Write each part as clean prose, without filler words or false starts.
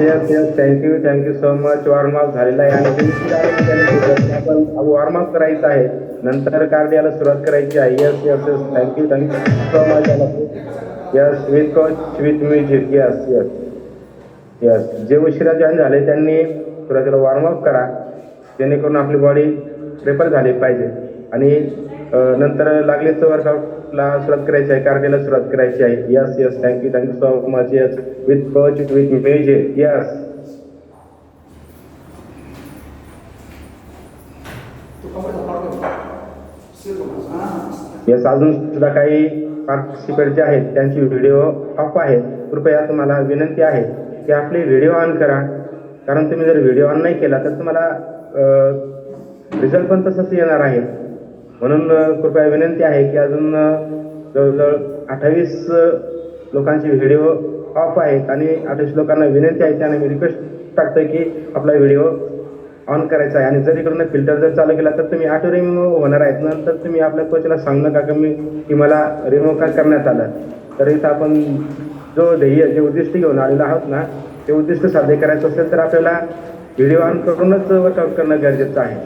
Yes yes, thank you so much. Warm up झालेला आहे आणि आपण वॉर्मअप करायचं आहे, नंतर कार्डियाला सुरुवात करायची आहे. Yes yes yes, thank you so much. Yes, with coach with music. Yes yes yes, जे उशिरा जॉईन झाले त्यांनी सुरुवातीला वॉर्मअप करा, जेणेकरून आपली बॉडी प्रिपेअर झाली पाहिजे आणि नंतर लागलीच वर्कआउटला सुरुवात करायची आहे, कार्डियाला सुरुवात करायची आहे. Yes yes, thank you so much. Yes, with coach with music. Yes yes, अजून सुद्धा काही पार्टिसिपेंट जे आहेत त्यांची व्हिडिओ ऑफ आहेत. कृपया तुम्हाला विनंती आहे की आपले व्हिडिओ ऑन करा, कारण तुम्ही जर व्हिडिओ ऑन नाही केला तर तुम्हाला रिझल्ट पण तसंच येणार आहे. म्हणून कृपया विनंती आहे की अजून जवळजवळ 28 लोकांचे व्हिडिओ ऑफ आहेत आणि 28 लोकांना विनंती आहे, त्याने मी रिक्वेस्ट टाकतोय की आपला व्हिडिओ ऑन करायचा आहे. आणि जर इकडून फिल्टर जर चालू केला तर तुम्ही ऑटो रिमूव्ह होणार आहेत. नंतर तुम्ही आपल्या कोचला सांगू नका की मला रिमूव्ह का करण्यात आलं. तर इथं आपण जो ध्येय जे उद्दिष्ट घेऊन आलेलो आहोत ना, ते उद्दिष्ट साध्य करायचं असेल तर आपल्याला व्हिडिओ ऑन करूनच वर्कआउट करणं गरजेचं आहे.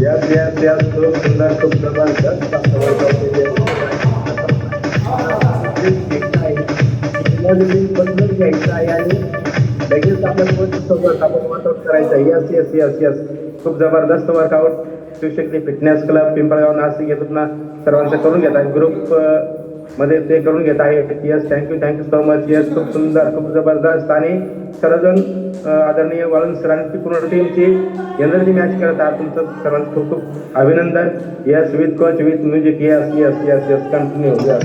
यस यस यस खूप सुंदर खूप जबरदस्त बदलून घ्यायचं आहे आणि लगेच आपल्या कोचसोबत आपण वर्कआउट करायचं आहे. यस यस यस यस खूप जबरदस्त workout Shivshakti fitness club Pimpalgaon Nashik येथून सर्वांचं करून घेत आहे ग्रुप मध्ये ते करून घेत आहे. Yes thank you so much. Yes खूप सुंदर खूप जबरदस्त आणि सर्वजण आदरणीय वाळून सरांची ती पूर्ण टीमची एनर्जी मॅच करत आहात. तुमचं सर्वांचं खूप खूप अभिनंदन. Yes with coach with music. Yes yes yes yes continue. Yes